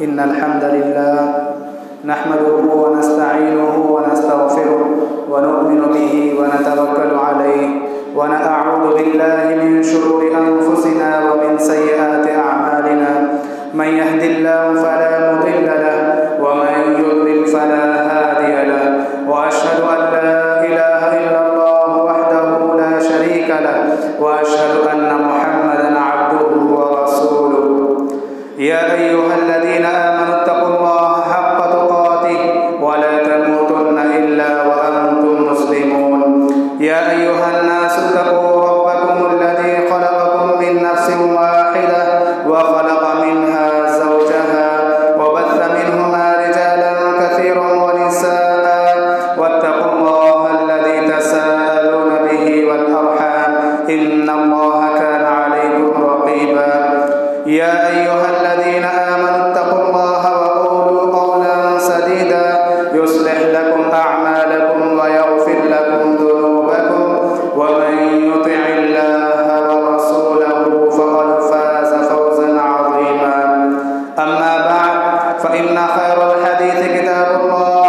इन्नल हम्दुलिल्लाह नहमदुहु व नस्तईनुहु व नस्तगफिरुहु व नु'मिनु बिही व नतवक्कलु अलैहि व नअऊज़ु बिल्लाहि मिन शुरूरि अनफुसिना व मिन सय्यिआति अअमालिना मन यहदिल्लाहु फला मुदिल्ल लहु व मन युद्लिल फला हादिय लहु व अशहदु अन ला इलाहा इल्लल्लाह वहदहु ला शरीका लहु व अशहदु अन्न मुहम्मदन अब्दुहु व रसूलुहु या अय्युहल्लज़ीना आमनु तक़ुल्लाहा हक़्क़ तुक़ातिहि व ला तमूतुन्ना इल्ला व अंतुम मुस्लिमून या अय्युहन्नासु तक़ू रब्बकुमुल्लज़ी ख़लक़कुम मिन नफ्सिन वाहिदह व ख़लक़ मिन्हा ज़ौजहा व बस्स मिन्हुमा रिजालन कसीरन व निसाअ वत्तक़ुल्लाहल्लज़ी तसाअलून बिही वल अर्हाम इन्नल्लाहा काना अलैकुम रक़ीबा या अय्युहल्लज़ीना आमनु तक़ुल्लाहा व क़ूलू क़ौलन सदीदा युस्लिह लकुम अअमालकुम व यग़फिर लकुम ज़ुनूबकुम व मन युतिइल्लाहा व रसूलहु फ़क़द फ़ाज़ फ़ौज़न अज़ीमा अम्मा बअद फ़इन्न ख़ैरल हदीथि किताबुल्लाह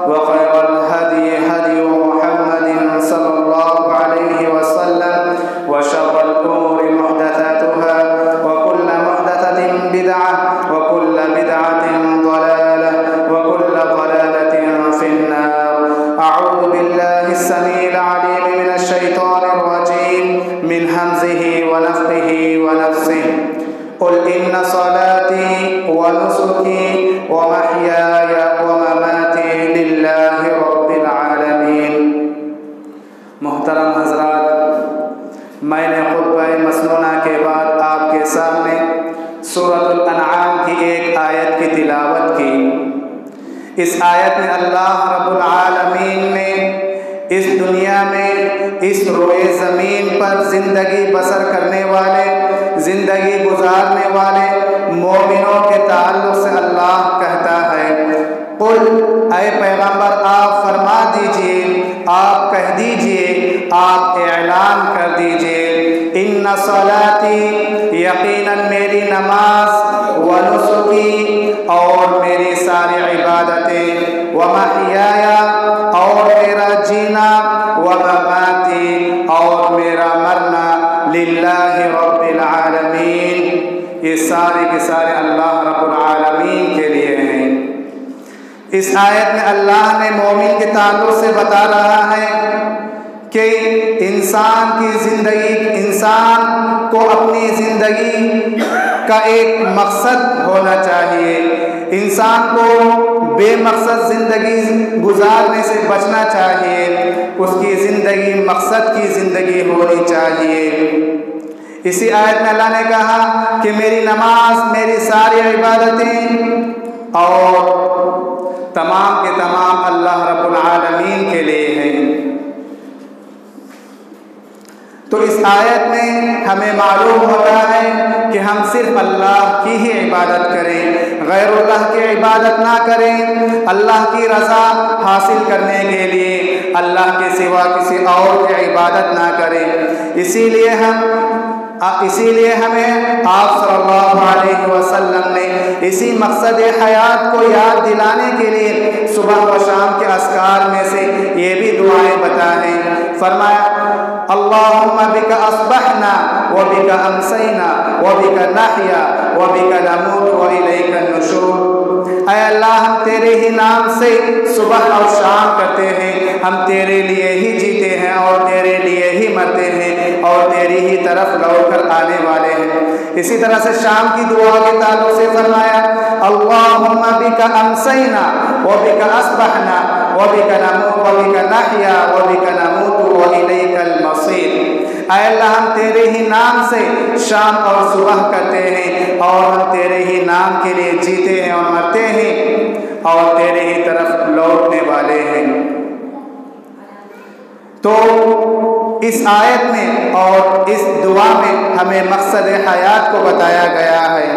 व ख़ैरल हदी हदी मुहम्मदिन सल्लल्लाहु अलैहि वसल्लम व शर्रल उमूरि मुहदसातुहा व कुल्ल मुहदसतिन बिदअह व कुल्ल बिदअतिन ज़लालह व कुल्ल ज़लालतिन फिन्नार अऊज़ु बिल्लाहिस समीइल अलीम मिनश शैतानिर रजीम मिन हमज़िहि व नफ़्ख़िहि व नफ़्सिहि क़ुल इन्न सलाती व नुसुकी व महयाय व ममाती लिल्लाहि रब्बिल आलमीन। मोहतरम हज़रात, मैंने खुतबा मसनूना के बाद आपके सामने सूरतुल अनआम की एक आयत की तिलावत की। इस आयत में अल्लाह रब्बुल आलमीन ने इस दुनिया में इस रोए ज़मीन पर ज़िंदगी बसर करने वाले, ज़िंदगी गुजारने वाले मोमिनों के ताल्लुक़ से अल्लाह कहता है, कुल ऐ पैगम्बर आप फरमा दीजिए, आप कह दीजिए, आप ऐलान कर दीजिए, इन्ना सलाती यकीनन मेरी नमाज व नुसुकी और मेरी सारी इबादतें व महयाया और मेरा जीना व ममाती और मेरा मरना लिल्लाहि रब्बिल आलमीन, ये सारे के सारे अल्लाह रब्बुल आलमीन के लिए हैं। इस आयत में अल्लाह ने मोमिन के ताल्लुक़ से बता रहा है कि इंसान की ज़िंदगी, इंसान को अपनी ज़िंदगी का एक मकसद होना चाहिए। इंसान को बेमकसद ज़िंदगी गुजारने से बचना चाहिए। उसकी ज़िंदगी मकसद की ज़िंदगी होनी चाहिए। इसी आयत में अल्लाह ने कहा कि मेरी नमाज, मेरी सारी इबादतें और तमाम के तमाम अल्लाह रब्बुल आलमीन के लिए हैं। तो इस आयत में हमें मालूम होता है कि हम सिर्फ अल्लाह की ही इबादत करें, गैरुल्लाह की इबादत ना करें। अल्लाह की रज़ा हासिल करने के लिए अल्लाह के सिवा किसी और की इबादत ना करें। इसीलिए हमें आप सल्लल्लाहु अलैहि वसल्लम ने इसी मकसद हयात को याद दिलाने के लिए सुबह व शाम के अस्कार में से ये भी दुआएं बताएं। फरमाया, अल्लाहुम्मा बिका अस्बहना व बिका अमसैना व बिका नहया व बिका नमूत व इलैका नुशूर। ऐ अल्लाह, हम तेरे ही नाम से सुबह और शाम करते हैं, हम तेरे लिए ही जीते हैं और तेरे लिए ही मरते हैं और तेरी ही तरफ लौटकर आने वाले हैं। इसी तरह से शाम की दुआ के ताल्लुक़ से फरमाया, अल्लाहुम्मा बिका अमसैना व बिका अस्बहना व बिका नमूत व बिका नहया व बिका नमूत व इलैकल मसीर। ऐ अल्लाह, हम तेरे ही नाम से शाम और सुबह करते हैं और हम तेरे ही नाम के लिए जीते हैं और मरते हैं और तेरे ही तरफ लौटने वाले हैं। तो इस आयत में और इस दुआ में हमें मकसद हयात को बताया गया है।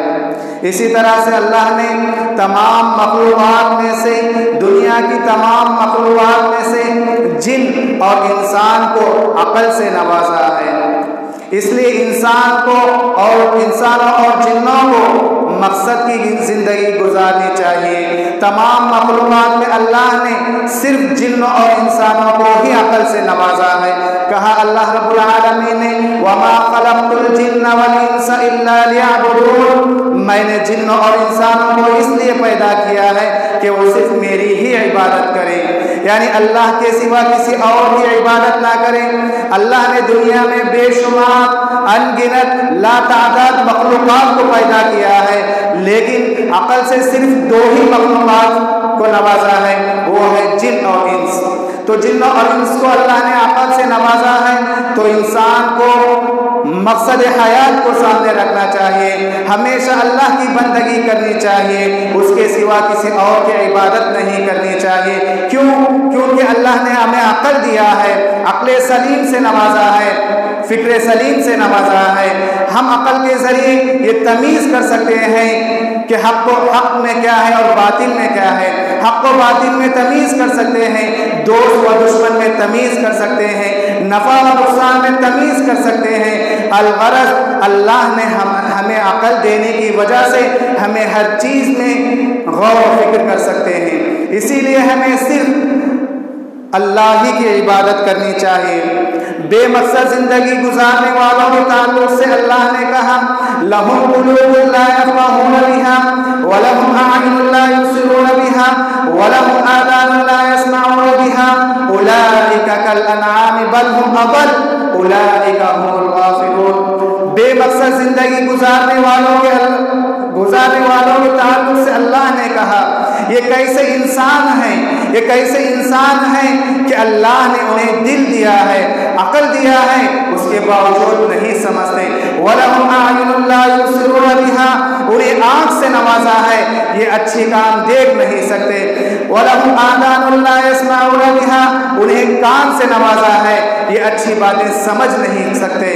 इसी तरह से अल्लाह ने तमाम मखलूक़ात में से, दुनिया की तमाम मखलूक़ात में से जिन और इंसान को अक़ल से नवाजा है। इसलिए इंसानों और जिन्नों को मकसद की ज़िंदगी गुजारनी चाहिए। तमाम मखलूक़ात में अल्लाह ने सिर्फ जिन्नों और इंसानों को ही अक़ल से नवाजा है। कहा अल्लाह रब्बुल आलमीन ने वमा खलक़तुल जिन्ना वल इंसा इल्ला लियअबुदून, मैंने जिन्नों और इंसानों को इसलिए पैदा किया है कि वो सिर्फ मेरी ही इबादत करें, यानी अल्लाह के सिवा किसी और की इबादत ना करें। अल्लाह ने दुनिया में बेशुमार अनगिनत लातादाद मखलूक़ात को पैदा किया है, लेकिन अक़ल से सिर्फ दो ही मखलूक़ात को नवाजा है, वो है जिन और इंस। तो जिन और इंस को अल्लाह ने अक़ल से नवाजा है, तो इंसान को मकसद हयात को सामने रखना चाहिए, हमेशा अल्लाह की बंदगी करनी चाहिए, उसके सिवा किसी और की इबादत नहीं करनी चाहिए। क्यों? क्योंकि अल्लाह ने हमें अक़ल दिया है, अक़ल सलीम से नवाजा है, फ़िक्र सलीम से नवाजा है। हम अक़ल के ज़रिए ये तमीज़ कर सकते हैं कि हक़ में क्या है और बातिल में क्या है, हक़ व बातिल में तमीज़ कर सकते हैं, दोस्त व दुश्मन में तमीज़ कर सकते हैं, नफ़ा व नुकसान में तमीज़ कर सकते हैं। अलगरज़ अल्लाह ने हमें अक़ल देने की वजह से हमें हर चीज़ में गौर व फिक्र कर सकते हैं। इसीलिए हमें सिर्फ अल्लाह ही की इबादत करनी चाहिए। बेमकसद ज़िंदगी गुजारने वालों के ताल्लुक़ से अल्लाह ने कहा लहुम क़ुलूबुन ला यफ़क़हूना बिहा व लहुम अ'युनुन ला युबसिरूना बिहा व लहुम आज़ानुन ला यस्मऊना बिहा उलाइका कल अनआम बल हुम अदल उलाइका हुमुल गाफ़िलून। बेमकसद ज़िंदगी गुजारने वालों के ताल्लुक़ से अल्लाह ने कहा ये कैसे इंसान हैं कि अल्लाह ने उन्हें दिल दिया है, अक़ल दिया है, उसके बावजूद नहीं समझते। वलहुम अ'युनुन ला युबसिरूना बिहा, उन्हें आँख से नवाजा है, ये अच्छे काम देख नहीं सकते। वलहुम आज़ानुन ला यस्मऊना बिहा, उन्हें कान से नवाजा है, ये अच्छी बातें समझ नहीं सकते।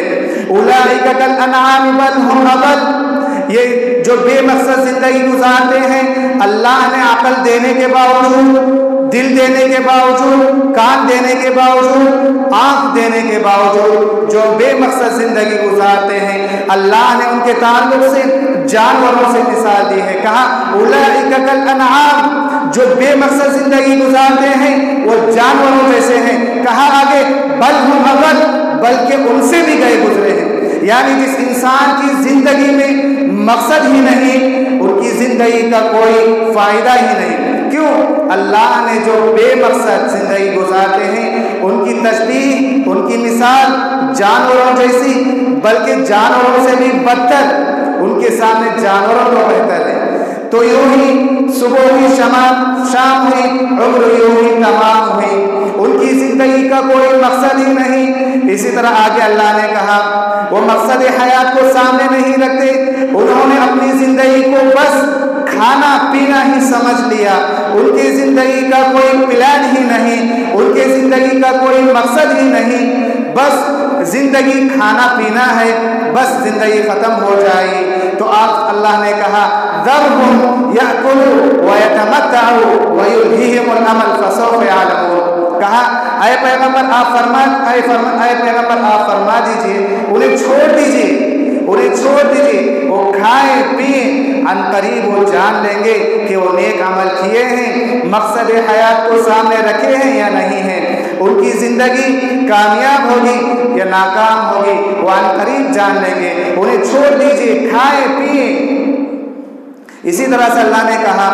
उलाइका कल अनआम बल हुम अदल, ये जो बेमकसद ज़िंदगी गुजारते हैं, अल्लाह ने अक़ल देने के बावजूद, दिल देने के बावजूद, कान देने के बावजूद, आँख देने के बावजूद जो बेमकसद ज़िंदगी गुजारते हैं, अल्लाह ने उनके ताल्लुक़ से जानवरों से मिसाल दी है। कहा उलाइका कल अनआम, जो बेमकसद ज़िंदगी गुजारते हैं वो जानवरों जैसे हैं। कहा आगे बल हुम अदल, बल्कि उनसे भी गए गुजरे हैं। यानी जिस इंसान की ज़िंदगी में मकसद ही नहीं, उनकी ज़िंदगी का कोई फ़ायदा ही नहीं। क्यों? अल्लाह ने जो बेमकसद ज़िंदगी गुजारते हैं उनकी तशबीह, उनकी मिसाल जानवरों जैसी, बल्कि जानवरों से भी बदतर, उनके सामने जानवरों को बेहतर है। तो यूँ ही सुबह हुई शाम हुई, उम्र यूँ ही तमाम हुई, उनकी ज़िंदगी का कोई मकसद ही नहीं। इसी तरह आगे अल्लाह ने कहा वो मकसद हयात को सामने नहीं रखते, उन्होंने अपनी ज़िंदगी को बस खाना पीना ही समझ लिया, उनकी ज़िंदगी का कोई प्लान ही नहीं, उनकी ज़िंदगी का कोई मकसद ही नहीं, बस ज़िंदगी खाना पीना है, बस ज़िंदगी ख़त्म हो जाएगी। तो आज अल्लाह ने कहा ज़रहुम यअकुलू व यतमत्तउ व युल्हिहिमुल अमल फसौफ यअलमून। कहा ऐ पैगंबर आप फरमा दीजिए, उन्हें छोड़ दीजिए, वो खाएं पिएं, अनकरीब वो जान लेंगे कि वो नेक अमल किए हैं, मकसद हयात को सामने रखे हैं या नहीं हैं, उनकी ज़िंदगी कामयाब होगी या नाकाम होगी, वो अनकरीब जान लेंगे। उन्हें छोड़ दीजिए, खाएं पिएं। इसी तरह से अल्लाह ने कहा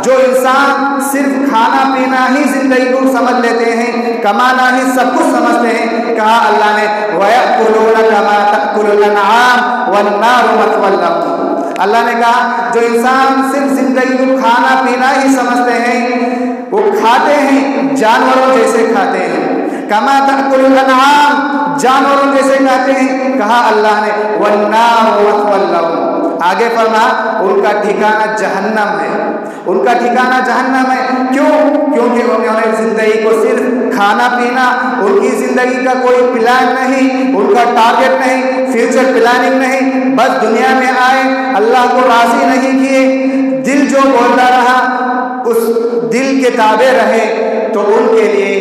जो इंसान सिर्फ खाना पीना ही ज़िंदगी को समझ लेते हैं, कमाना ही सब कुछ समझते हैं, कहा अल्लाह ने वयअकुलूना कमा तअकुलुल अनआम वन्नारु मथवल लहुम। अल्लाह ने कहा जो इंसान सिर्फ ज़िंदगी को खाना पीना ही समझते हैं, वो खाते हैं जानवरों जैसे खाते हैं, कमा तअकुलुल अनआम, जानवरों जैसे खाते हैं। कहा अल्लाह ने वन्नारु मथवल लहुम, आगे फरमा उनका ठिकाना जहन्नम है, उनका ठिकाना जहन्नम है। क्यों? क्योंकि उन्होंने ज़िंदगी को सिर्फ खाना पीना, उनकी ज़िंदगी का कोई प्लान नहीं, उनका टारगेट नहीं, फ्यूचर प्लानिंग नहीं, बस दुनिया में आए, अल्लाह को राज़ी नहीं किए, दिल जो बोलता रहा उस दिल के ताबे रहे, तो उनके लिए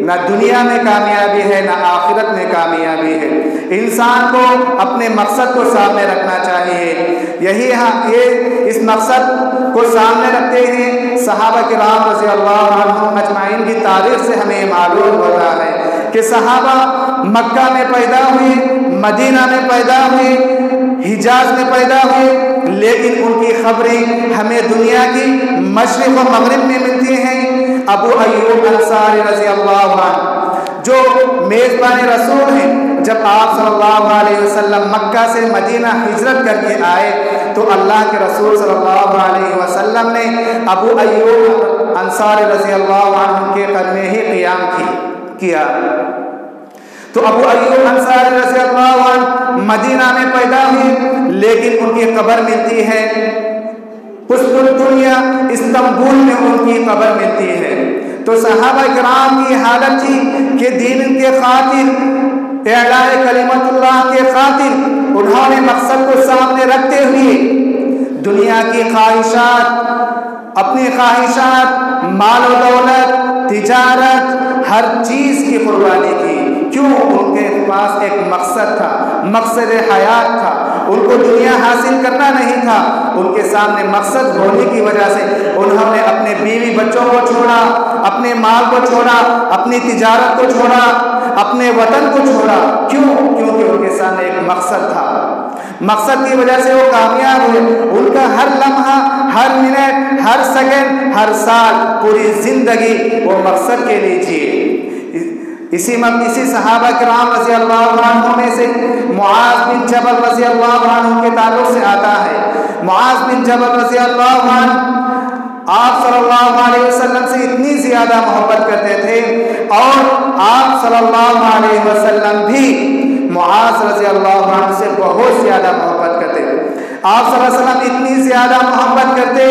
ना दुनिया में कामयाबी है ना आखिरत में कामयाबी है। इंसान को अपने मकसद को सामने रखना चाहिए। ये इस मकसद को सामने रखते हैं सहाबा किराम रज़ी अल्लाह अन्हुम अजमाइन की तारीख से हमें मालूम होता है कि सहाबा मक्का में पैदा हुए, मदीना में पैदा हुए, हिजाज में पैदा हुए, लेकिन उनकी खबरें हमें दुनिया की मशरिक़ व मगरिब में मिलती हैं। अबू अय्यूब अंसारी रज़ी अल्लाह अन्हु जो मेज़बान रसूल हैं, जब आप सल्लल्लाहु अलैहि वसल्लम मक्का से मदीना हिजरत करके आए तो अल्लाह के रसूल सल्लल्लाहु अलैहि वसल्लम ने अबू अय्यूब अंसारी रज़ी अल्लाह अन्हु के कदमे ही क़ियाम किया। तो अबू अय्यूब अंसारी रज़ी अल्लाह अन्हु मदीना में पैदा हुए, लेकिन उनकी कब्र मिलती है कुस्तुल दुनिया इस्तांबुल में उनकी कब्र मिलती है। तो सहाबा किराम की हालत थी कि दीन के खातिर इलाए कलिमतुल्लाह के खातिर उन्होंने मकसद को सामने रखते हुए दुनिया की ख्वाहिशात, अपनी ख्वाहिशात, माल और दौलत, तिजारत, हर चीज़ की कुर्बानी की। क्यों? उनके पास एक मकसद था, मकसद हयात था। उनको दुनिया हासिल करना नहीं था, उनके सामने मकसद होने की वजह से उन्होंने अपने बीवी बच्चों को छोड़ा, अपने माल को छोड़ा, अपनी तिजारत को छोड़ा, अपने वतन को छोड़ा। क्यों? क्योंकि उनके सामने एक मकसद था। मकसद की वजह से वो कामयाब हुए। उनका हर लम्हा, हर मिनट, हर सेकंड, हर साल, पूरी जिंदगी वो मकसद के लिए जिए। इसी सहाबा किराम रज़ी अल्लाह अन्हु में से मुआज़ बिन जबल रज़ी अल्लाह अन्हु के ताल्लुक से आता है। मुआज़ बिन जबल रज़ी अल्लाह अन्हु आप सल्लल्लाहु अलैहि वसल्लम से इतनी ज़्यादा मोहब्बत करते थे और आप सल्लल्लाहु अलैहि वसल्लम भी मुआज़ रज़ी अल्लाह अन्हु से बहुत ज़्यादा मोहब्बत करते। आप सल्लल्लाहु अलैहि वसल्लम इतनी ज़्यादा मोहब्बत करते,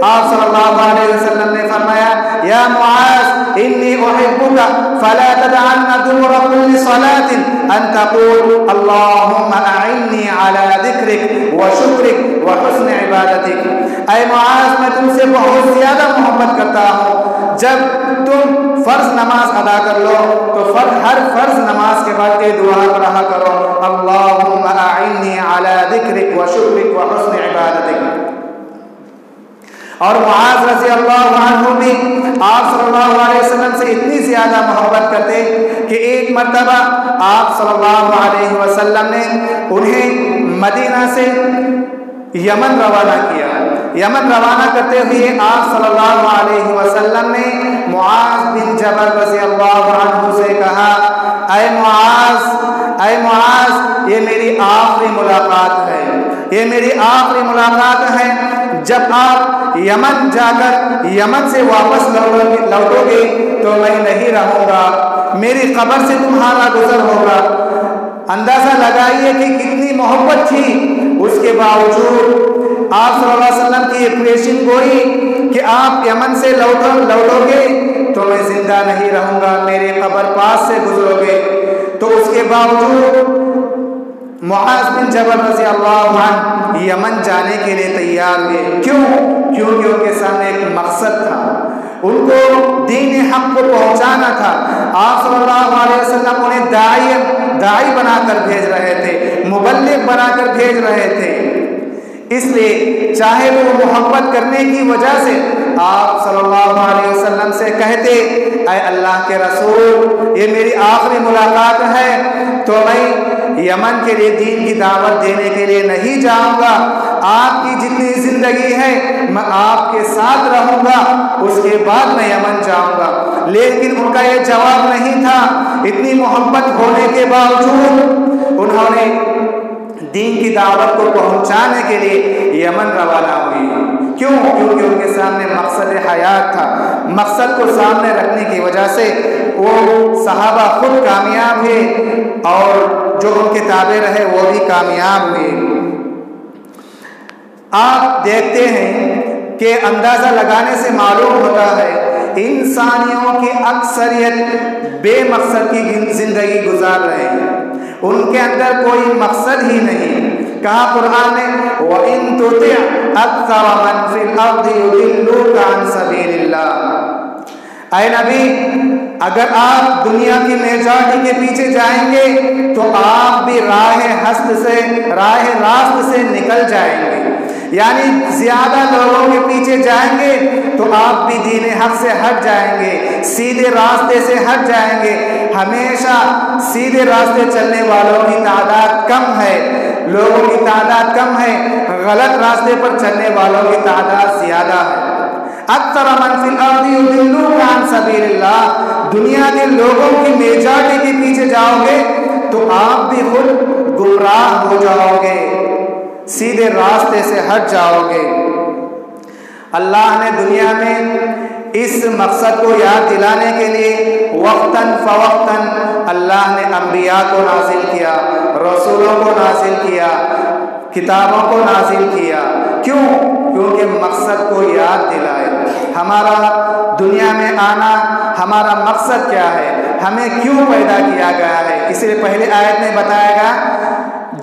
आप सल्लल्लाहु अलैहि वसल्लम ने फरमाया, या मुआज़ इन्नी उहिब्बुका फला तदअन्ना दुबुर कुल्ली सलातिन अन तक़ूल अल्लाहुम्मा अइन्नी अला ज़िक्रिक व शुक्रिक व हुस्न इबादतिक। ऐ मुआज़, मैं तुमसे बहुत ज़्यादा मोहब्बत करता हूँ। जब तुम फ़र्ज़ नमाज अदा कर लो तो हर फ़र्ज़ नमाज के बाद ये दुआ पढ़ा करो, अल्लाहुम्मा अइन्नी अला ज़िक्रिक व शुक्रिक व हुस्न इबादतिक। और मुआज़ रज़ी अल्लाह अन्हु भी आप सल्लल्लाहु अलैहि वसल्लम से इतनी ज़्यादा मोहब्बत करते कि एक मर्तबा आप सल्लल्लाहु अलैहि वसल्लम ने उन्हें मदीना से यमन रवाना किया। यमन रवाना करते हुए आप सल्लल्लाहु अलैहि वसल्लम ने मुआज़ बिन जबल रज़ी अल्लाह अन्हु से कहा, ऐ मुआज़, ये मेरी आखिरी मुलाकात है, ये मेरी आखिरी मुलाकात है। जब आप यमन जाकर यमन से वापस लौटोगे तो मैं नहीं रहूँगा, मेरी कब्र से तुम्हारा गुजर होगा। अंदाज़ा लगाइए कि कितनी मोहब्बत थी, उसके बावजूद आप सल्लल्लाहु अलैहि वसल्लम की इक्वेशन गोई कि आप यमन से लौटोगे तो मैं जिंदा नहीं रहूँगा, मेरे कब्र पास से गुजरोगे। तो उसके बावजूद मुआज़ बिन जबल रज़ी अल्लाह अन्हु यमन जाने के लिए तैयार हुए। क्यों? क्योंकि उनके सामने एक मकसद था, उनको दीन हक़ को पहुँचाना था। आप सल्लल्लाहु अलैहि वसल्लम उन्हें दाई बनाकर भेज रहे थे, मुबल्लिग बनाकर भेज रहे थे। इसलिए चाहे वो मोहब्बत करने की वजह से आप सल्लल्लाहु अलैहि वसल्लम से कहते, ऐ अल्लाह के रसूल, ये मेरी आखिरी मुलाकात है तो मैं यमन के लिए दीन की दावत देने के लिए नहीं जाऊंगा, आपकी जितनी ज़िंदगी है मैं आपके साथ रहूंगा, उसके बाद मैं यमन जाऊंगा। लेकिन उनका ये जवाब नहीं था। इतनी मोहब्बत होने के बावजूद उन्होंने दीन की दावत को पहुंचाने के लिए यमन रवाना हुई। क्यों? क्योंकि उनके सामने मकसद हयात था। मकसद को सामने रखने की वजह से वो सहाबा खुद कामयाब हुए और जो उनके ताबे रहे वो भी कामयाब हुए। आप देखते हैं कि अंदाज़ा लगाने से मालूम होता है इंसानियों की अक्सरियत बेमकसद की ज़िंदगी गुजार रहे हैं, उनके अंदर कोई मकसद ही नहीं। कहा कुरान ने, वइन तुति अक्सर मन फिल अर्दि युदिल्लुका अन सबीलिल्लाह। ऐ नबी, अगर आप दुनिया की मेजॉरिटी के पीछे जाएंगे तो आप भी राह रास्त से निकल जाएंगे, यानी ज्यादा लोगों के पीछे जाएंगे तो आप भी दीन हक से हट जाएंगे, सीधे रास्ते से हट जाएंगे। हमेशा सीधे रास्ते चलने वालों की तादाद कम है, लोगों की तादाद कम है, गलत रास्ते पर चलने वालों की तादाद ज्यादा है। अक्सर मन फिल अर्दी युदिल्लूका अन सबीलिल्लाह, दुनिया के लोगों की मेजॉरिटी के पीछे जाओगे तो आप भी खुद गुमराह हो जाओगे, सीधे रास्ते से हट जाओगे। अल्लाह ने दुनिया में इस मकसद को याद दिलाने के लिए वक्तन फवक्तन अल्लाह ने अंबिया को नाजिल किया, रसूलों को नाजिल किया, किताबों को नाजिल किया। क्यों? क्योंकि मकसद को याद दिलाए। हमारा दुनिया में आना, हमारा मकसद क्या है, हमें क्यों पैदा किया गया है। इसलिए पहले आयत में बताया गया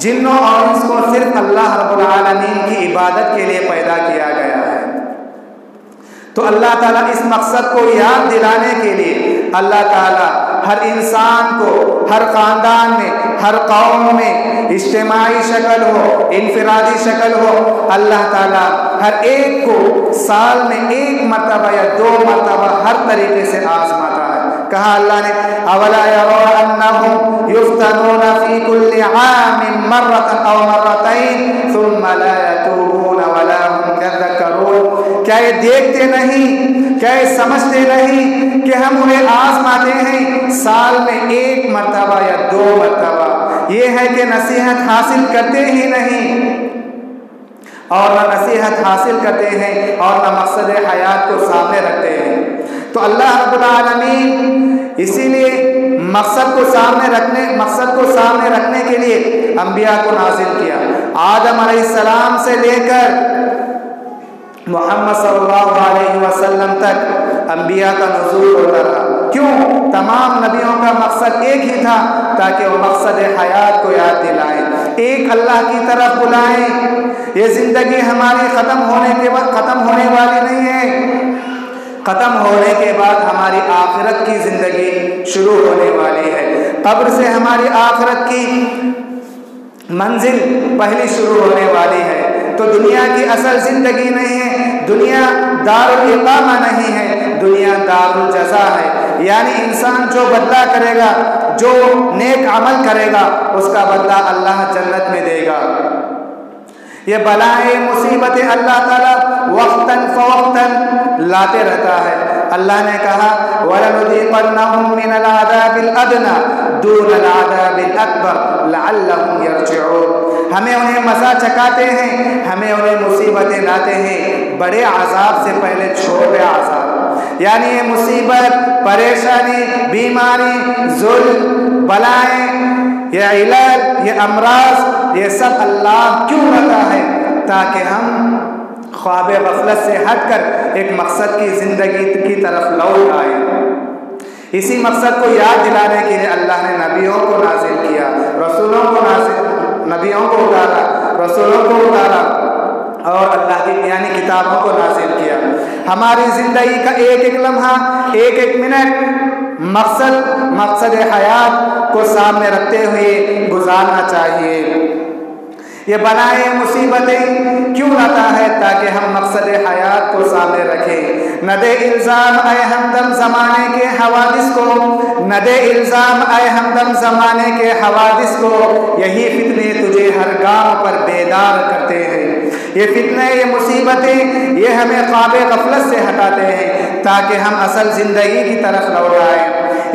जिन्नों और इंस को सिर्फ अल्लाह रब्बुल आलमीन की इबादत के लिए पैदा किया गया है। तो अल्लाह ताला इस मकसद को याद दिलाने के लिए अल्लाह ताला हर इंसान को, हर ख़ानदान में, हर कौम में, इज्तिमाई शक्ल हो, इनफिरादी शक्ल हो, अल्लाह ताला हर एक को साल में एक मरतबा या 2 मरतबा हर तरीके से आजमाता है। कहा अल्लाह ने अवला यरौना अन्नहुम युफ्तनूना फी कुल्लि आमिन मर्रतन अव मर्रतैन सुम्मा ला यतूबूना वला हुम यज़क्करून। क्या ये देखते नहीं, क्या ये समझते नहीं कि हम उन्हें आजमाते हैं साल में 1 मरतबा या 2 मरतबा। ये है कि नसीहत हासिल करते ही नहीं, और न नसीहत हासिल करते हैं और न मकसद हयात को सामने रखते हैं। तो अल्लाह रब्बुल आलमीन इसीलिए मकसद को सामने रखने के लिए अंबिया को नाजिल किया। आदम अलैहिस्सलाम से लेकर मोहम्मद सल्लल्लाहु अलैहि वसल्लम तक अंबिया का नुज़ूल होता रहा। क्यों? तमाम नबियों का मकसद एक ही था, ताकि वो मकसद हयात को याद दिलाएं, एक अल्लाह की तरफ बुलाएं। ये जिंदगी हमारी ख़त्म होने वाली नहीं है, ख़त्म होने के बाद हमारी आखिरत की ज़िंदगी शुरू होने वाली है। कब्र से हमारी आखिरत की मंजिल पहली शुरू होने वाली है। तो दुनिया की असल ज़िंदगी नहीं है, दुनिया दारुल इक़ामा नहीं है, दुनिया दारुल जज़ा है। यानी इंसान जो बदला करेगा, जो नेक अमल करेगा, उसका बदला अल्लाह जन्नत में देगा। ये बलाएं मुसीबतें अल्लाह ताला वक्तन फवक्तन लाते रहता है। अल्लाह ने कहा वलनुज़ीक़न्नहुम मिनल अज़ाबिल अदना दूनल अज़ाबिल अकबर लअल्लहुम यरजिऊन। हमें उन्हें मज़ा चखाते हैं, हमें उन्हें मुसीबतें लाते हैं बड़े अज़ाब से पहले छोटे अज़ाब। यानी ये मुसीबत, परेशानी, बीमारी, जुल्म, बलाएं, ये इलाज, ये अमराज, ये सब अल्लाह क्यों रखा है? ताकि हम ख्वाब गफलत से हटकर एक मकसद की ज़िंदगी की तरफ लौट आए। इसी मकसद को याद दिलाने के लिए अल्लाह ने नबियों को नाजिल किया, रसूलों को नबियों को उतारा, रसूलों को उतारा और अल्लाह की यानी किताबों को नाजिल किया। हमारी ज़िंदगी का एक एक लम्हा, एक एक मिनट मकसद हयात को सामने रखते हुए गुजारना चाहिए। ये बनाए मुसीबतें क्यों लाता है? ताकि हम मकसद हयात को सामने रखें। न दे इल्ज़ाम आए हमदम ज़माने के हवादिस को, न दे इल्ज़ाम आए हमदम ज़माने के हवादिस को। यही फितने तुझे हर गांव पर बेदार करते हैं। ये फितने, ये मुसीबतें, ये हमें ख्वाब गफलत से हटाते हैं ताकि हम असल ज़िंदगी की तरफ लौट आए।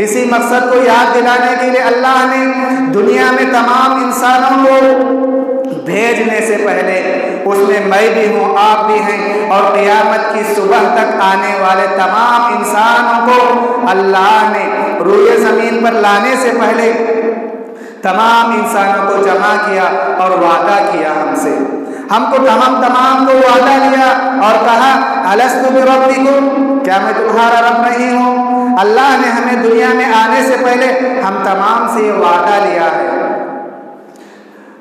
इसी मकसद को याद दिलाने के लिए अल्लाह ने दुनिया में तमाम इंसानों को भेजने से पहले, उसमें मैं भी हूँ, आप भी हैं, और क़यामत की सुबह तक आने वाले तमाम इंसानों को अल्लाह ने रूए ज़मीन पर लाने से पहले तमाम इंसानों को जमा किया और वादा किया हमसे। हम तमाम को वादा लिया और कहा अलस्तु बिरब्बिकुम, क्या मैं तुम्हारा रब नहीं हूँ? अल्लाह ने हमें दुनिया में आने से पहले हम तमाम से वादा लिया है,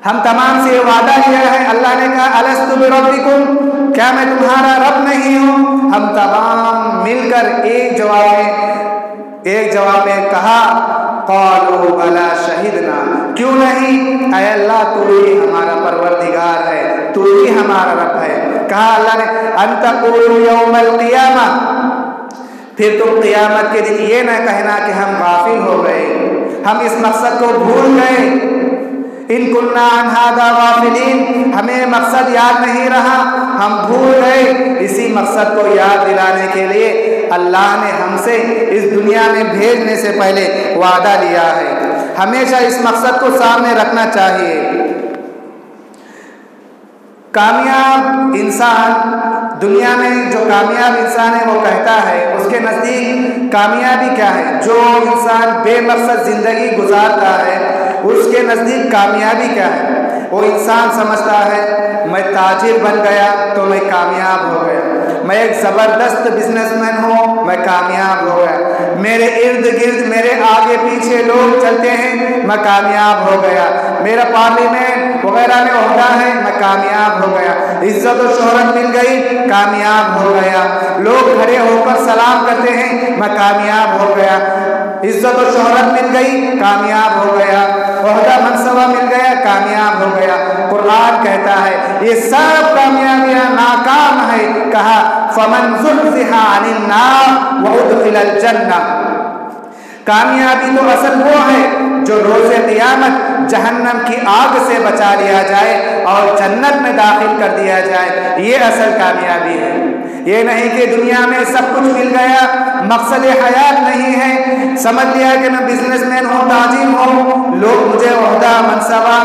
हम तमाम से वादा लिया है। अल्लाह ने कहा अलस्तु बिरब्बिकुम, क्या मैं तुम्हारा रब नहीं हूँ? हम तमाम मिलकर एक जवाब में एक जवाब में कहा क़ालू बला शहीदना, क्यों नहीं, ऐ अल्लाह तू ही हमारा परवरदिगार है, तू ही हमारा रब है। कहा अल्लाह ने अन तक़ूलू यौमल क़ियामा, फिर तुम क़ियामत के दिन ये न कहना कि हम गाफिल हो गए, हम इस मकसद को भूल गए। इन कुन्ना अन हादा गाफिलीन, हमें मकसद याद नहीं रहा, हम भूल गए। इसी मकसद को याद दिलाने के लिए अल्लाह ने हमसे इस दुनिया में भेजने से पहले वादा लिया है। हमेशा इस मकसद को सामने रखना चाहिए। कामयाब इंसान, दुनिया में जो कामयाब इंसान है वो कहता है, उसके नज़दीक कामयाबी क्या है? जो इंसान बेमकसद ज़िंदगी गुजारता है उसके नज़दीक कामयाबी क्या है? वो इंसान समझता है मैं ताजिर बन गया तो मैं कामयाब हो गया, मैं एक ज़बरदस्त बिजनेसमैन हूँ, मैं कामयाब हो गया, मेरे इर्द गिर्द मेरे आगे पीछे लोग चलते हैं, मैं कामयाब हो गया, मेरा पार्लियामेंट वगैरह में ओहदा है, मैं कामयाब हो गया, इज्जत और शोहरत मिल गई, कामयाब हो गया, लोग खड़े होकर सलाम करते हैं, मैं कामयाब हो गया, इज्जत और शोहरत मिल गई, कामयाब हो गया, ओहदा मनसबा मिल गया, कामयाब हो गया। कुरान कहता है ये सब कामयाबियां नाकाम है। कहा फमन ज़ुहज़िहा अनिन नार व उदखिलल जन्नह, कामयाबी तो असल वो है जो रोज़े क़ियामत जहन्नम की आग से बचा लिया जाए और जन्नत में दाखिल कर दिया जाए, ये असल कामयाबी है। ये नहीं कि दुनिया में सब कुछ मिल गया, मकसद हयात नहीं है, समझ लिया कि मैं बिजनेसमैन हूँ, ताजिर हूँ, लोग मुझे ओहदा मनसबा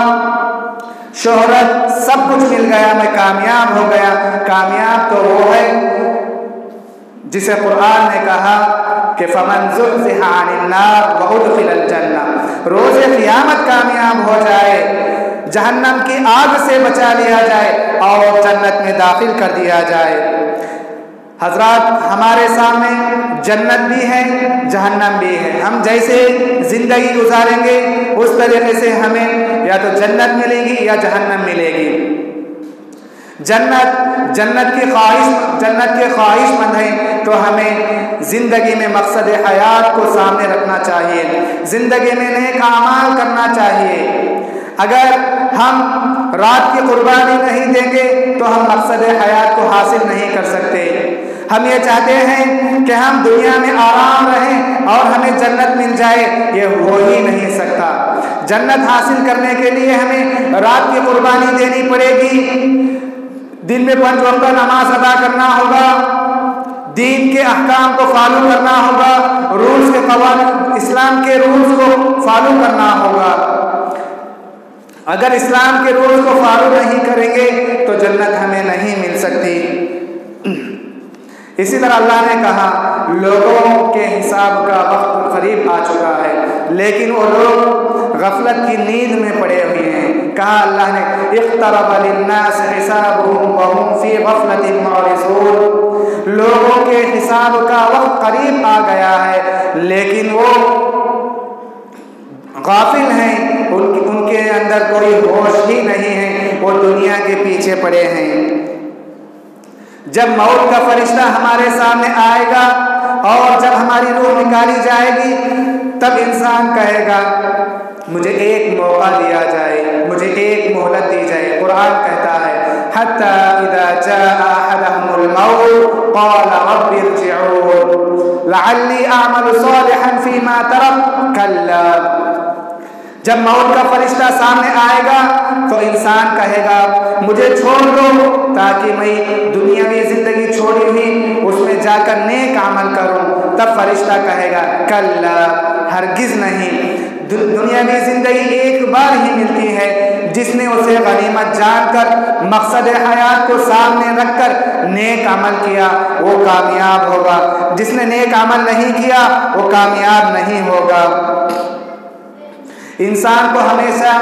शोहरत सब कुछ मिल गया, मैं कामयाब हो गया। कामयाब तो वो है जिसे कुरान ने कहा कि फमन ज़ुहज़िहा अनिन नार व उदखिलल जन्नह, रोज़े क़ियामत कामयाब हो जाए, जहन्नम की आग से बचा लिया जाए और जन्नत में दाखिल कर दिया जाए। हजरात, हमारे सामने जन्नत भी है, जहन्नम भी है। हम जैसे ज़िंदगी गुजारेंगे उस तरीके से हमें या तो जन्नत मिलेगी या जहन्नम मिलेगी। जन्नत के ख्वाहिशमंद हैं तो हमें ज़िंदगी में मकसद हयात को सामने रखना चाहिए, ज़िंदगी में नेक आमाल करना चाहिए। अगर हम रात की कुर्बानी नहीं देंगे तो हम मकसद हयात को हासिल नहीं कर सकते। हम ये चाहते हैं कि हम दुनिया में आराम रहें और हमें जन्नत मिल जाए, ये हो ही नहीं सकता। जन्नत हासिल करने के लिए हमें रात की कुर्बानी देनी पड़ेगी, दिन में 5 वक्त नमाज अदा करना होगा, दीन के अहकाम को फॉलो करना होगा, रूल्स के कवानीन इस्लाम के रूल्स को फॉलो करना होगा। अगर इस्लाम के रूल्स को फॉलो नहीं करेंगे तो जन्नत हमें नहीं मिल सकती। इसी तरह अल्लाह ने कहा लोगों के हिसाब का वक्त करीब आ चुका है, लेकिन वो लोग गफलत की नींद में पड़े हुए हैं। कहा अल्लाह ने इक़्तरब लिन्नास हिसाबुहुम व हुम फी गफलतिन मुअरिज़ून, लोगों के हिसाब का वक्त करीब आ गया है लेकिन वो गाफिल हैं, उनके अंदर कोई होश ही नहीं है, वो दुनिया के पीछे पड़े हैं। जब मौत का फरिश्ता हमारे सामने आएगा और जब हमारी रूह निकाली जाएगी तब इंसान कहेगा मुझे एक मौका दिया जाए, मुझे एक मोहलत दी जाए। कुरान कहता है हत्ता इज़ा जाअ अहदहुमुल मौत क़ाल रब्बि इरजिऊन लअल्ली अअमलु सालिहन फ़ीमा तरक कल्ला। जब मौत का फरिश्ता सामने आएगा तो इंसान कहेगा मुझे छोड़ दो ताकि मैं दुनियावी जिंदगी छोड़ी हुई उसमें जाकर नेक अमल करूं। तब फरिश्ता कहेगा कल्ला, हरगिज नहीं, दुनियावी जिंदगी एक बार ही मिलती है, जिसने उसे गनीमत जानकर मकसद हयात को सामने रखकर नेक अमल किया वो कामयाब होगा, जिसने नेक अमल नहीं किया वो कामयाब नहीं होगा। इंसान को हमेशा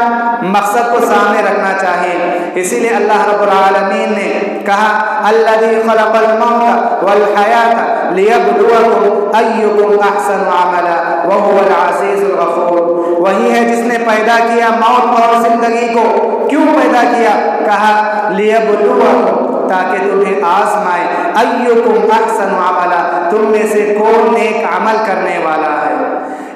मकसद को सामने रखना चाहिए। इसीलिए अल्लाह रब्बुल आलमीन ने कहा अल्लज़ी खलक़ल मौत वल हयात लियब्लुवकुम अय्युकुम अहसनु अमला व हुवल अज़ीज़ुल गफ़ूर। वही है जिसने पैदा किया मौत और जिंदगी को। क्यों पैदा किया? कहा लियब्लुवकुम, ताकि तुम्हें आज़माए, अय्युकुम अहसनु अमला, तुम में से कौन नेक अमल करने वाला है।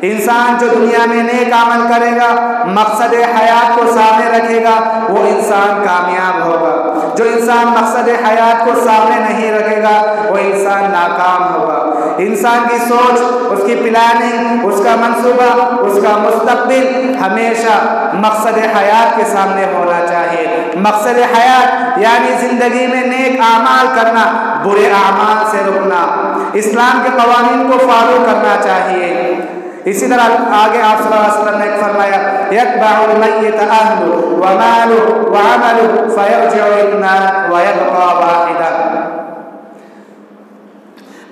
इंसान जो दुनिया में नेक अमल करेगा, मकसद हयात को सामने रखेगा, वो इंसान कामयाब होगा। जो इंसान मकसद हयात को सामने नहीं रखेगा, वो इंसान नाकाम होगा। इंसान की सोच, उसकी प्लानिंग, उसका मंसूबा, उसका मुस्तकबिल हमेशा मकसद हयात के सामने होना चाहिए। मकसद हयात यानी जिंदगी में नेक आमाल करना, बुरे आमाल से रुकना, इस्लाम के कवानीन को फॉलो करना चाहिए। इसी तरह आगे आप सल्लल्लाहु अलैहि वसल्लम ने फरमाया, यतबउल मय्यित अहलुहु व मालुहु व अमलुहु फयरजिउ इत्नान व यबका वाहिदा।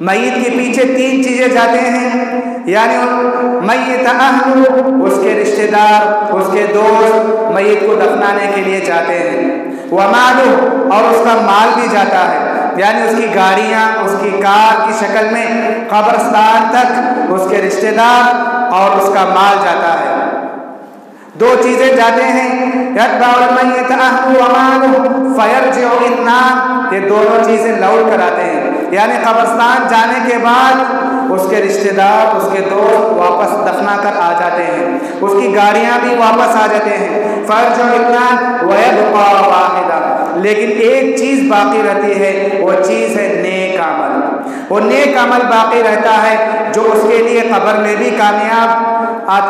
मय्यत के पीछे 3 चीजें जाते हैं, यानी मय्यित अहलुहु, उसके रिश्तेदार, उसके दोस्त मय्यत को दफनाने के लिए जाते हैं। व मालुहु, और उसका माल भी जाता है, यानी उसकी गाड़ियाँ, उसकी कार की शक्ल में कब्रिस्तान तक उसके रिश्तेदार और उसका माल जाता है। 2 चीजें जाते हैं, यतबउल मय्यित अहलुहु व मालुहु फयरजिउ इत्नान, ये दोनों चीजें लौट कर आते हैं, यानी कब्रिस्तान जाने के बाद उसके रिश्तेदार, उसके दोस्त वापस दफना कर आ जाते हैं, उसकी गाड़ियाँ भी वापस आ जाते हैं। फयरजिउ इत्नान व यबका वाहिदा, लेकिन एक चीज बाकी रहती है, वो चीज है नेक अमल। वो नेक अमल बाकी रहता है जो उसके लिए कब्र में भी कामयाब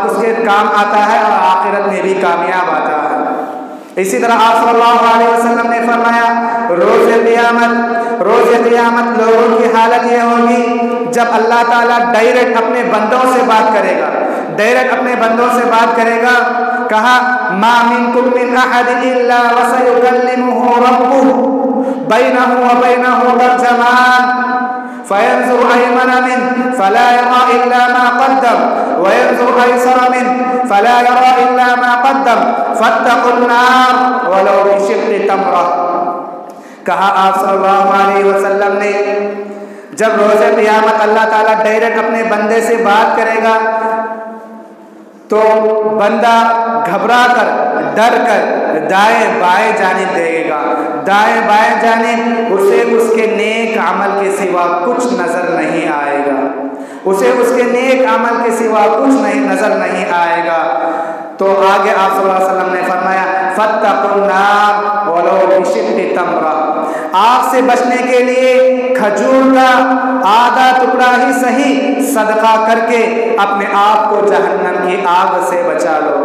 उसके काम आता है और आखिरत में भी कामयाब आता है। इसी तरह आप सल्लल्लाहु अलैहि वसल्लम ने फरमाया, रोज़ क़यामत लोगों की हालत ये होगी जब अल्लाह ताला डायरेक्ट अपने बंदों से बात करेगा, डायरेक्ट अपने बंदों से बात करेगा। कहा, मा मिनकुम मिन अहदिन इल्ला व सयुकल्लिमुहु रब्बुहु बैनहु व बैनहु तर्जमान फयंजुरु अयमन मिन फला यरा इल्ला मा क़द्दम व यंजुरु अयसर मिन फला यरा इल्ला मा क़द्दम फत्तक़ुन नार वलौ बिशिक़्क़ि तमरा। कहा आप सल्लल्लाहु अलैहि वसल्लम ने, जब रोज़े क़यामत अल्लाह ताला डायरेक्ट अपने बंदे से बात करेगा तो बंदा घबरा कर, डर कर दाएं बाएं जानिब देगा। दाएं बाएं जानिब उसे उसके नेक अमल के सिवा कुछ नजर नहीं आएगा, उसे उसके नेक अमल के सिवा कुछ नहीं नजर नहीं आएगा। तो आगे आप सल्लल्लाहु अलैहि वसल्लम ने फरमाया, फत्तक़ुन नार वलौ बिशिक़्क़ि तमरा, आग से बचने के लिए खजूर का आधा टुकड़ा ही सही सदका करके अपने आप को जहन्नम की आग से बचा लो।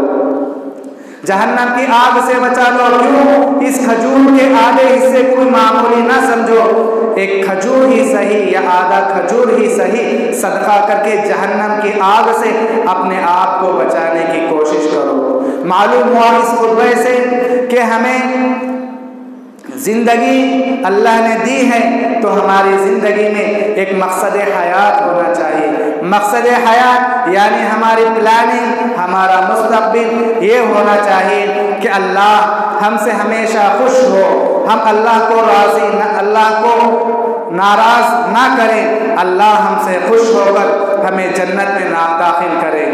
जहन्नम की आग से बचा लो। क्यों? इस खजूर के आधे हिस्से को मामूली ना समझो, एक खजूर ही सही या आधा खजूर ही सही सदका करके जहन्नम की आग से अपने आप को बचाने की कोशिश करो। मालूम हुआ इस खुतबे से कि हमें जिंदगी अल्लाह ने दी है तो हमारी ज़िंदगी में एक मकसद हयात होना चाहिए। मकसद हयात यानी हमारी प्लानिंग, हमारा मुस्तकबिल ये होना चाहिए कि अल्लाह हमसे हमेशा खुश हो, हम अल्लाह को राज़ी अल्लाह को नाराज़ ना करें, अल्लाह हमसे खुश होकर हमें जन्नत में दाखिल करे।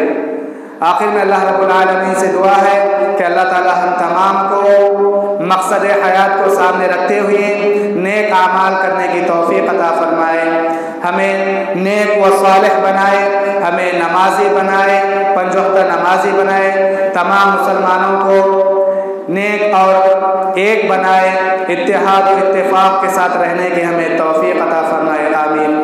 आखिर में अल्लाह रब्बुल आलमीन से दुआ है कि अल्लाह ताला हम तमाम को मकसद हयात को सामने रखते हुए नेक आमाल करने की तौफीक अता फरमाए, हमें नेक व सालिह बनाए, हमें नमाजी बनाए, 5 वक्त नमाजी बनाए, तमाम मुसलमानों को नेक और एक बनाए, इत्तेहाद व इत्तेफाक के साथ रहने की हमें तौफीक अता फरमाए। आमीन।